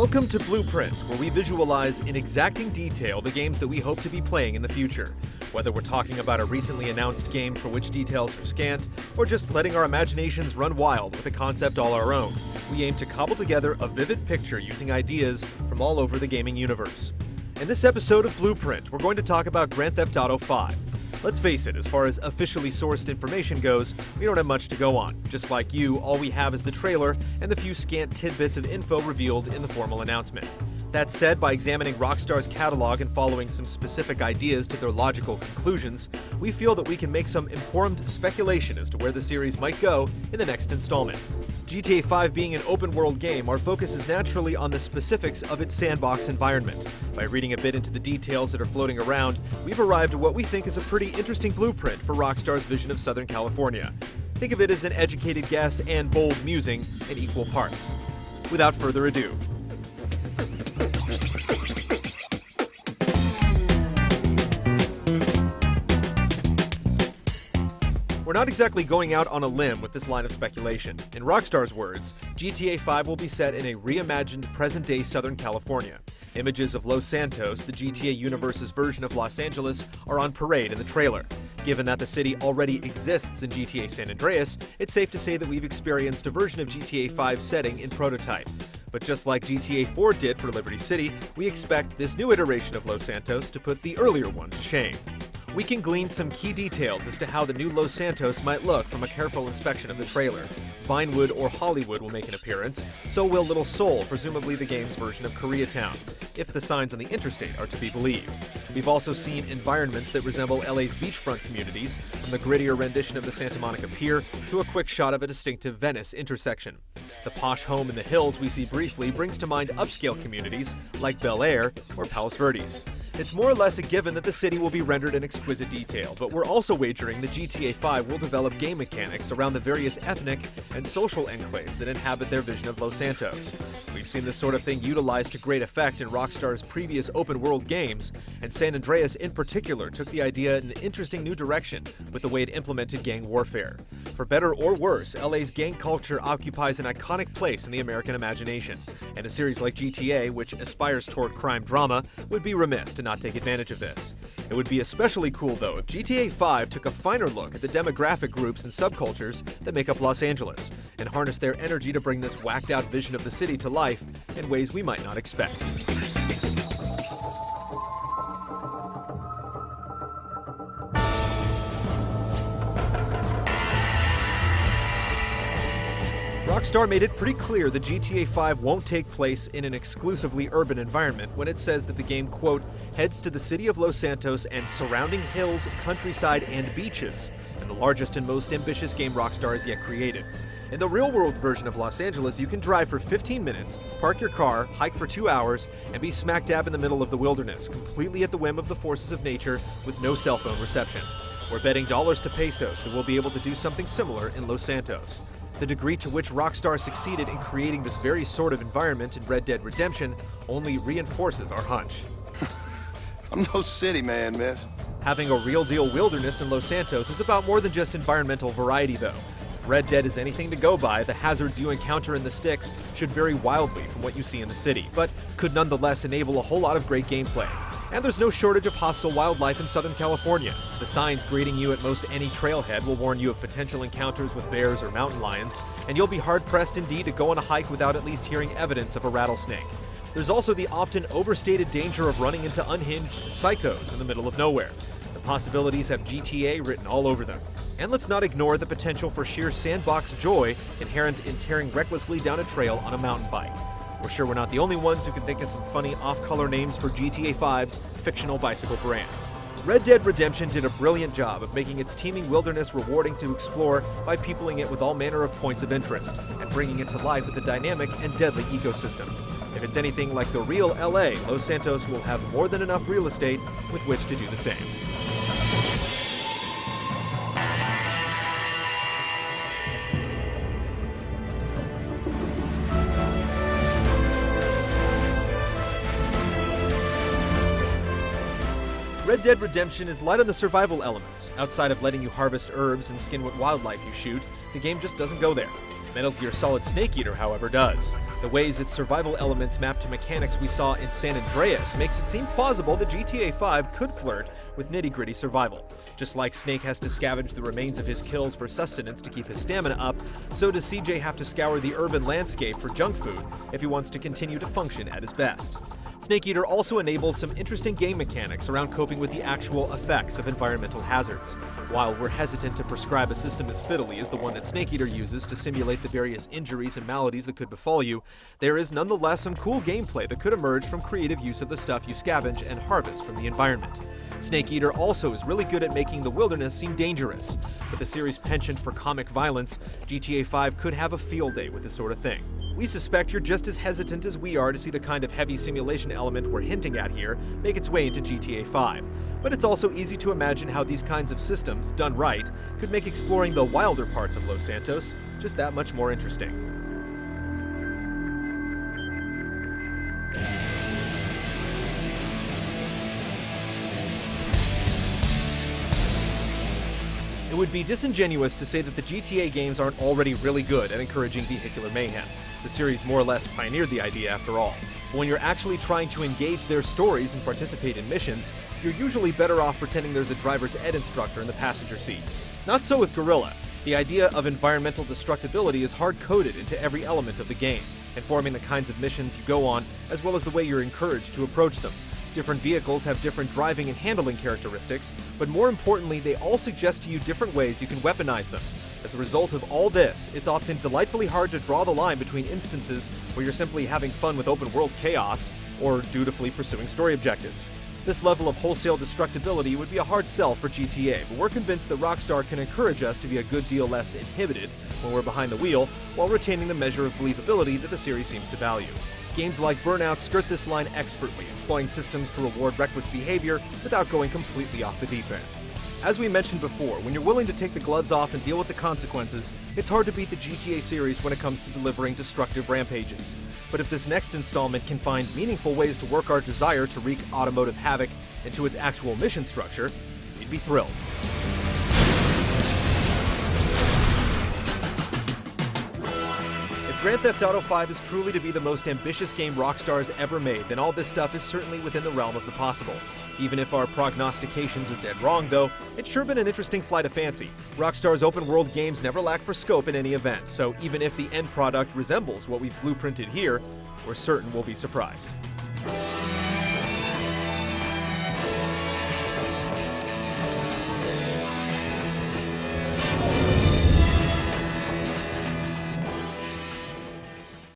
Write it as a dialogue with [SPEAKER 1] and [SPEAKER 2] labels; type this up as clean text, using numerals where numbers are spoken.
[SPEAKER 1] Welcome to Blueprint, where we visualize in exacting detail the games that we hope to be playing in the future. Whether we're talking about a recently announced game for which details are scant, or just letting our imaginations run wild with a concept all our own, we aim to cobble together a vivid picture using ideas from all over the gaming universe. In this episode of Blueprint, we're going to talk about Grand Theft Auto 5. Let's face it, as far as officially sourced information goes, we don't have much to go on. Just like you, all we have is the trailer and the few scant tidbits of info revealed in the formal announcement. That said, by examining Rockstar's catalog and following some specific ideas to their logical conclusions, we feel that we can make some informed speculation as to where the series might go in the next installment. GTA 5 being an open-world game, our focus is naturally on the specifics of its sandbox environment. By reading a bit into the details that are floating around, we've arrived at what we think is a pretty interesting blueprint for Rockstar's vision of Southern California. Think of it as an educated guess and bold musing in equal parts. Without further ado, we're not exactly going out on a limb with this line of speculation. In Rockstar's words, GTA 5 will be set in a reimagined present-day Southern California. Images of Los Santos, the GTA universe's version of Los Angeles, are on parade in the trailer. Given that the city already exists in GTA San Andreas, it's safe to say that we've experienced a version of GTA 5 setting in prototype. But just like GTA 4 did for Liberty City, we expect this new iteration of Los Santos to put the earlier one to shame. We can glean some key details as to how the new Los Santos might look from a careful inspection of the trailer. Vinewood or Hollywood will make an appearance, so will Little Seoul, presumably the game's version of Koreatown, if the signs on the interstate are to be believed. We've also seen environments that resemble LA's beachfront communities, from the grittier rendition of the Santa Monica Pier to a quick shot of a distinctive Venice intersection. The posh home in the hills we see briefly brings to mind upscale communities like Bel Air or Palos Verdes. It's more or less a given that the city will be rendered in exquisite detail, but we're also wagering that GTA 5 will develop game mechanics around the various ethnic and social enclaves that inhabit their vision of Los Santos. We've seen this sort of thing utilized to great effect in Rockstar's previous open-world games, and San Andreas in particular took the idea in an interesting new direction with the way it implemented gang warfare. For better or worse, LA's gang culture occupies an iconic place in the American imagination, and a series like GTA, which aspires toward crime drama, would be remiss to not take advantage of this. It would be especially cool, though, if GTA 5 took a finer look at the demographic groups and subcultures that make up Los Angeles, and harnessed their energy to bring this whacked-out vision of the city to life in ways we might not expect. Rockstar made it pretty clear that GTA 5 won't take place in an exclusively urban environment when it says that the game, quote, heads to the city of Los Santos and surrounding hills, countryside, and beaches, and the largest and most ambitious game Rockstar has yet created. In the real-world version of Los Angeles, you can drive for 15 minutes, park your car, hike for 2 hours, and be smack dab in the middle of the wilderness, completely at the whim of the forces of nature with no cell phone reception. We're betting dollars to pesos that we'll be able to do something similar in Los Santos. The degree to which Rockstar succeeded in creating this very sort of environment in Red Dead Redemption only reinforces our hunch.
[SPEAKER 2] I'm no city man, miss.
[SPEAKER 1] Having a real-deal wilderness in Los Santos is about more than just environmental variety, though. If Red Dead is anything to go by, the hazards you encounter in the sticks should vary wildly from what you see in the city, but could nonetheless enable a whole lot of great gameplay. And there's no shortage of hostile wildlife in Southern California. The signs greeting you at most any trailhead will warn you of potential encounters with bears or mountain lions, and you'll be hard-pressed indeed to go on a hike without at least hearing evidence of a rattlesnake. There's also the often overstated danger of running into unhinged psychos in the middle of nowhere. The possibilities have GTA written all over them. And let's not ignore the potential for sheer sandbox joy inherent in tearing recklessly down a trail on a mountain bike. We're sure we're not the only ones who can think of some funny off-color names for GTA 5's fictional bicycle brands. Red Dead Redemption did a brilliant job of making its teeming wilderness rewarding to explore by peopling it with all manner of points of interest, and bringing it to life with a dynamic and deadly ecosystem. If it's anything like the real LA, Los Santos will have more than enough real estate with which to do the same. Red Dead Redemption is light on the survival elements. Outside of letting you harvest herbs and skin what wildlife you shoot, the game just doesn't go there. Metal Gear Solid Snake Eater, however, does. The ways its survival elements map to mechanics we saw in San Andreas makes it seem plausible that GTA 5 could flirt with nitty-gritty survival. Just like Snake has to scavenge the remains of his kills for sustenance to keep his stamina up, so does CJ have to scour the urban landscape for junk food if he wants to continue to function at his best. Snake Eater also enables some interesting game mechanics around coping with the actual effects of environmental hazards. While we're hesitant to prescribe a system as fiddly as the one that Snake Eater uses to simulate the various injuries and maladies that could befall you, there is nonetheless some cool gameplay that could emerge from creative use of the stuff you scavenge and harvest from the environment. Snake Eater also is really good at making the wilderness seem dangerous. With the series' penchant for comic violence, GTA 5 could have a field day with this sort of thing. We suspect you're just as hesitant as we are to see the kind of heavy simulation element we're hinting at here make its way into GTA 5. But it's also easy to imagine how these kinds of systems, done right, could make exploring the wilder parts of Los Santos just that much more interesting. It would be disingenuous to say that the GTA games aren't already really good at encouraging vehicular mayhem. The series more or less pioneered the idea after all. But when you're actually trying to engage their stories and participate in missions, you're usually better off pretending there's a driver's ed instructor in the passenger seat. Not so with Guerrilla. The idea of environmental destructibility is hard-coded into every element of the game, informing the kinds of missions you go on, as well as the way you're encouraged to approach them. Different vehicles have different driving and handling characteristics, but more importantly, they all suggest to you different ways you can weaponize them. As a result of all this, it's often delightfully hard to draw the line between instances where you're simply having fun with open-world chaos or dutifully pursuing story objectives. This level of wholesale destructibility would be a hard sell for GTA, but we're convinced that Rockstar can encourage us to be a good deal less inhibited when we're behind the wheel, while retaining the measure of believability that the series seems to value. Games like Burnout skirt this line expertly, employing systems to reward reckless behavior without going completely off the deep end. As we mentioned before, when you're willing to take the gloves off and deal with the consequences, it's hard to beat the GTA series when it comes to delivering destructive rampages. But if this next installment can find meaningful ways to work our desire to wreak automotive havoc into its actual mission structure, we'd be thrilled. If Grand Theft Auto 5 is truly to be the most ambitious game Rockstar's ever made, then all this stuff is certainly within the realm of the possible. Even if our prognostications are dead wrong, though, it's sure been an interesting flight of fancy. Rockstar's open-world games never lack for scope in any event, so even if the end product resembles what we've blueprinted here, we're certain we'll be surprised.